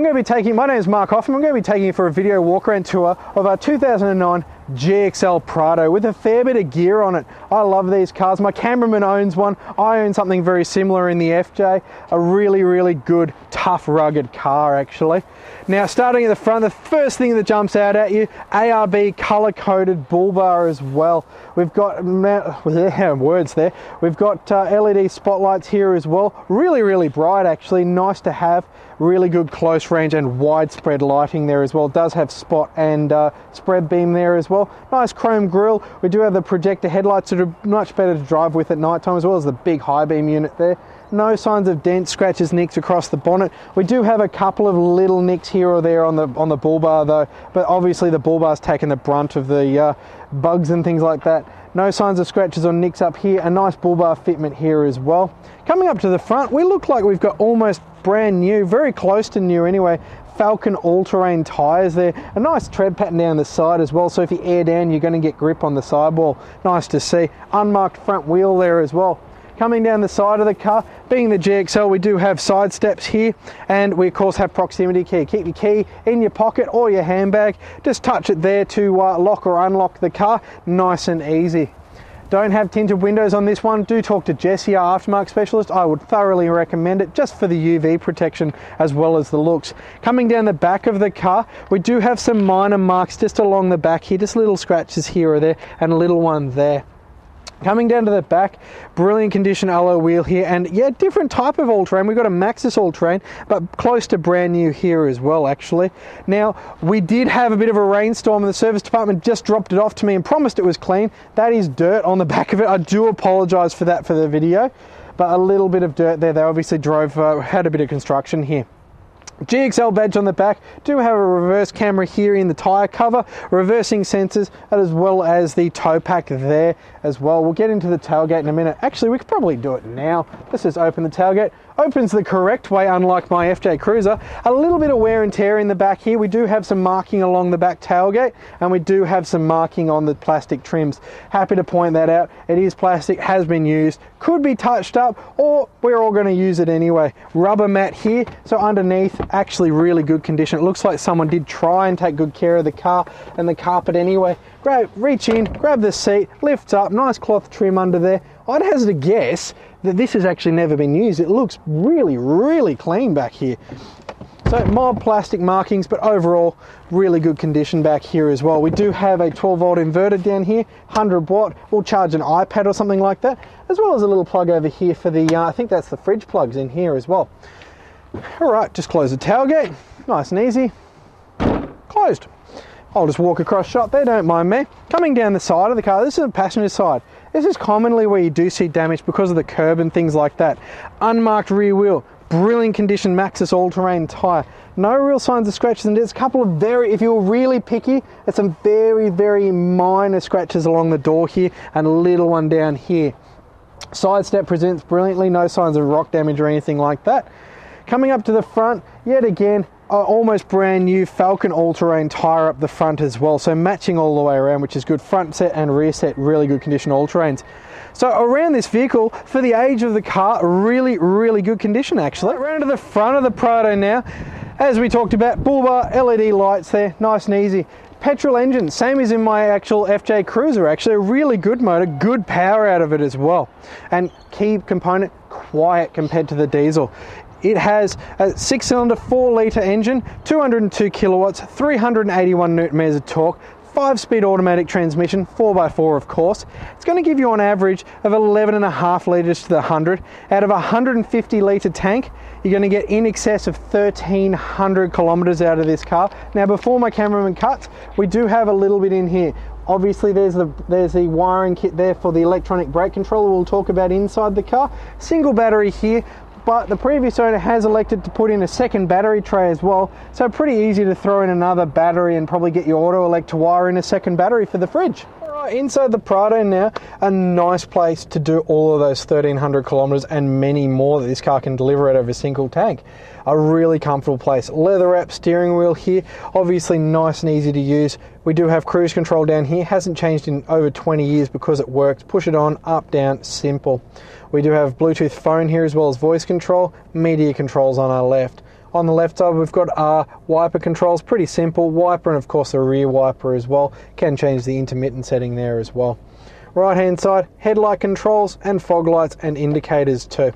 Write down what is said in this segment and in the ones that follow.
I'm going to be taking, my name is Mark Hoffman, I'm going to be taking you for a video walk around tour of our 2009 GXL Prado with a fair bit of gear on it. I love these cars. My cameraman owns one. I own something very similar in the FJ. A really, really good, tough, rugged car actually. Now starting at the front, the first thing that jumps out at you, ARB color-coded bull bar as well. We've got, words there, we've got LED spotlights here as well. Really, really bright actually, nice to have. Really good close range and widespread lighting there as well. It does have spot and spread beam there as well. Nice chrome grille. We do have the projector headlights that are much better to drive with at night time, as well as the big high beam unit there. No signs of dents, scratches, nicks across the bonnet. We do have a couple of little nicks here or there on the bull bar though, but obviously the bull bar's taken the brunt of the bugs and things like that. No signs of scratches or nicks up here. A nice bull bar fitment here as well. Coming up to the front, we look like we've got almost brand new, very close to new anyway, Falcon all-terrain tyres there. A nice tread pattern down the side as well, so if you air down, you're going to get grip on the sidewall. Nice to see. Unmarked front wheel there as well. Coming down the side of the car, being the GXL, we do have side steps here, and we of course have proximity key. Keep your key in your pocket or your handbag. Just touch it there to lock or unlock the car. Nice and easy. Don't have tinted windows on this one. Do talk to Jesse, our aftermarket specialist. I would thoroughly recommend it just for the UV protection as well as the looks. Coming down the back of the car, we do have some minor marks just along the back here, just little scratches here or there and a little one there. Coming down to the back, brilliant condition alloy wheel here, and yeah, different type of all-terrain. We've got a Maxxis all-terrain, but close to brand new here as well, actually. Now, we did have a bit of a rainstorm, and the service department just dropped it off to me and promised it was clean. That is dirt on the back of it. I do apologise for that for the video, but a little bit of dirt there. They obviously had a bit of construction here. GXL badge on the back. Do have a reverse camera here in the tyre cover, reversing sensors, as well as the tow pack there as well. We'll get into the tailgate in a minute. Actually, we could probably do it now. Let's just open the tailgate. Opens the correct way, unlike my FJ Cruiser. A little bit of wear and tear in the back here. We do have some marking along the back tailgate, and we do have some marking on the plastic trims. Happy to point that out. It is plastic, has been used, could be touched up, or we're all going to use it anyway. Rubber mat here, so underneath, actually really good condition. It looks like someone did try and take good care of the car and the carpet anyway. Reach in, grab the seat, lifts up, nice cloth trim under there. I'd hazard a guess that this has actually never been used. It looks really, really clean back here. So mild plastic markings, but overall really good condition back here as well. We do have a 12-volt inverter down here, 100-watt. We'll charge an iPad or something like that, as well as a little plug over here for the, I think that's the fridge plugs in here as well. All right, just close the tailgate, nice and easy, closed. I'll just walk across shot there, don't mind me. Coming down the side of the car, this is the passenger side. This is commonly where you do see damage because of the curb and things like that. Unmarked rear wheel, brilliant condition Maxxis all-terrain tyre. No real signs of scratches, and there's a couple of if you're really picky, there's some very, very minor scratches along the door here and a little one down here. Side step presents brilliantly, no signs of rock damage or anything like that. Coming up to the front, yet again, almost brand new Falcon all-terrain tyre up the front as well, so matching all the way around, which is good. Front set and rear set, really good condition all-terrains. So around this vehicle, for the age of the car, really, really good condition actually. Around to the front of the Prado now, as we talked about, bull bar, LED lights there, nice and easy. Petrol engine, same as in my actual FJ Cruiser actually, a really good motor, good power out of it as well. And key component, quiet compared to the diesel. It has a 6-cylinder 4-litre engine, 202 kilowatts, 381 newton meters of torque, 5-speed automatic transmission, 4x4 of course. It's going to give you on average of 11.5 litres to the 100. Out of a 150 litre tank, you're going to get in excess of 1,300 kilometres out of this car. Now before my cameraman cuts, we do have a little bit in here. Obviously there's the wiring kit there for the electronic brake controller we'll talk about inside the car. Single battery here. But the previous owner has elected to put in a second battery tray as well, so pretty easy to throw in another battery and probably get your auto elect to wire in a second battery for the fridge. Alright, inside the Prado now, a nice place to do all of those 1,300 kilometres and many more that this car can deliver out of a single tank. A really comfortable place. Leather wrap steering wheel here, obviously nice and easy to use. We do have cruise control down here, hasn't changed in over 20 years because it works. Push it on, up, down, simple. We do have Bluetooth phone here as well as voice control, media controls on our left. On the left side, we've got our wiper controls, pretty simple. Wiper and of course the rear wiper as well. Can change the intermittent setting there as well. Right hand side, headlight controls and fog lights and indicators too.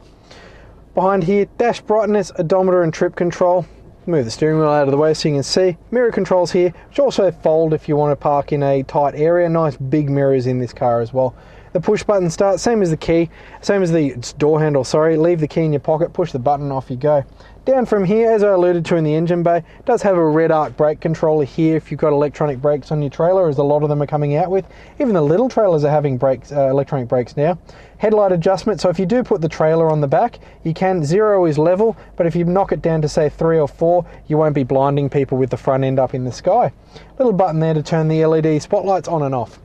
Behind here, dash brightness, odometer and trip control. Move the steering wheel out of the way so you can see. Mirror controls here, which also fold if you want to park in a tight area. Nice big mirrors in this car as well. The push button start, same as the key, same as the door handle, sorry. Leave the key in your pocket, push the button, off you go. Down from here, as I alluded to in the engine bay, it does have a red arc brake controller here if you've got electronic brakes on your trailer, as a lot of them are coming out with. Even the little trailers are having brakes, electronic brakes now. Headlight adjustment, so if you do put the trailer on the back, you can, 0 is level, but if you knock it down to say 3 or 4, you won't be blinding people with the front end up in the sky. Little button there to turn the LED spotlights on and off.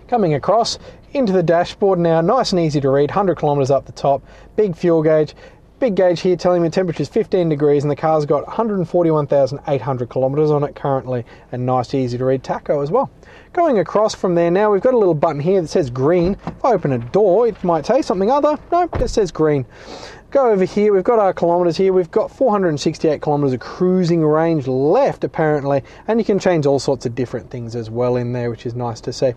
Coming across into the dashboard now, nice and easy to read, 100 kilometers up the top, big fuel gauge. Big gauge here telling me the temperature is 15 degrees and the car's got 141,800 kilometers on it currently, and nice easy to read tacho as well. Going across from there now, we've got a little button here that says green. If I open a door, it might say something other. Nope, it says green. Go over here, we've got our kilometers here. We've got 468 kilometers of cruising range left apparently, and you can change all sorts of different things as well in there, which is nice to see.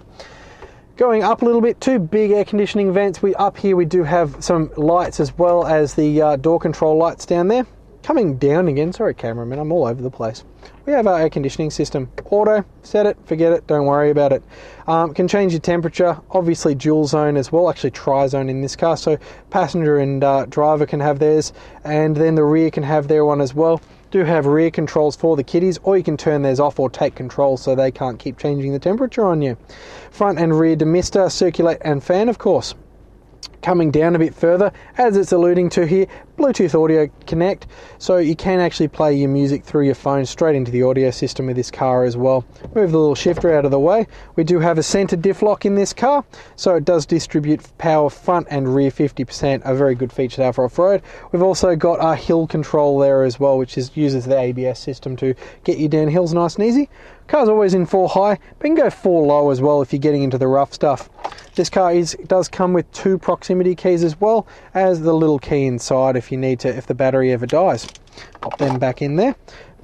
Going up a little bit, 2 big air conditioning vents. Up here we do have some lights as well as the door control lights down there. Coming down again, sorry cameraman, I'm all over the place. We have our air conditioning system. Auto, set it, forget it, don't worry about it. Can change your temperature, obviously dual zone as well, actually tri-zone in this car, so passenger and driver can have theirs, and then the rear can have their one as well. Do have rear controls for the kiddies, or you can turn theirs off or take control so they can't keep changing the temperature on you. Front and rear demister, circulate and fan of course. Coming down a bit further, as it's alluding to here, Bluetooth audio connect, so you can actually play your music through your phone straight into the audio system of this car as well. Move the little shifter out of the way. We do have a center diff lock in this car, so it does distribute power front and rear 50%, a very good feature there for off-road. We've also got our hill control there as well, which uses the ABS system to get you down hills nice and easy. Car's always in 4 high, but you can go 4 low as well if you're getting into the rough stuff. This car does come with 2 proximity keys as well as the little key inside if you need to, if the battery ever dies. Pop them back in there.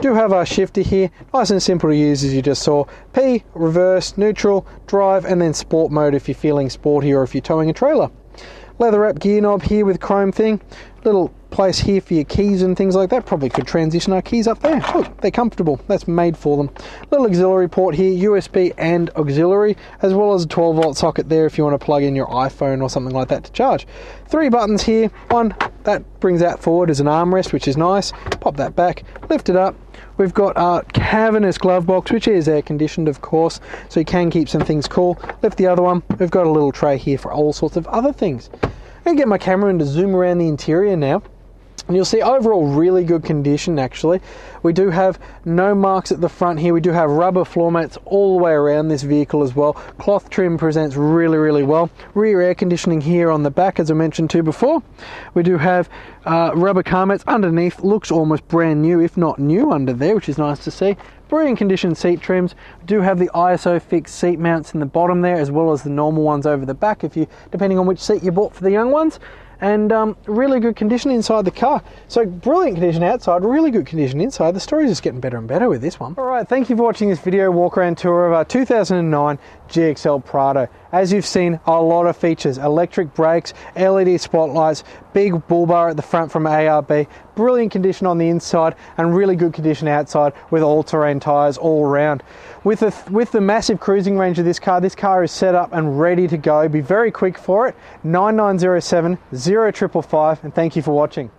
Do have our shifter here, nice and simple to use as you just saw. P, reverse, neutral, drive, and then sport mode if you're feeling sporty or if you're towing a trailer. Leather wrap gear knob here with chrome thing. Little place here for your keys and things like that. Probably could transition our keys up there. Look, they're comfortable. That's made for them. Little auxiliary port here, USB and auxiliary, as well as a 12-volt socket there if you want to plug in your iPhone or something like that to charge. 3 buttons here. One that brings that forward as an armrest, which is nice. Pop that back, lift it up. We've got our cavernous glove box, which is air conditioned of course, so you can keep some things cool. Lift the other one. We've got a little tray here for all sorts of other things. I'm going to get my camera in to zoom around the interior now. And you'll see overall really good condition actually. We do have no marks at the front here. We do have rubber floor mats all the way around this vehicle as well. Cloth trim presents really, really well. Rear air conditioning here on the back as I mentioned to before. We do have rubber car mats underneath. Looks almost brand new, if not new under there, which is nice to see. Brilliant condition seat trims. We do have the ISO fixed seat mounts in the bottom there, as well as the normal ones over the back, depending on which seat you bought for the young ones. And really good condition inside the car. So brilliant condition outside, really good condition inside. The story's just getting better and better with this one. All right, thank you for watching this video walk around tour of our 2009 GXL Prado. As you've seen, a lot of features: electric brakes, LED spotlights, big bull bar at the front from ARB, brilliant condition on the inside, and really good condition outside with all-terrain tyres all around. With the massive cruising range of this car is set up and ready to go. Be very quick for it. 9907 0555, and thank you for watching.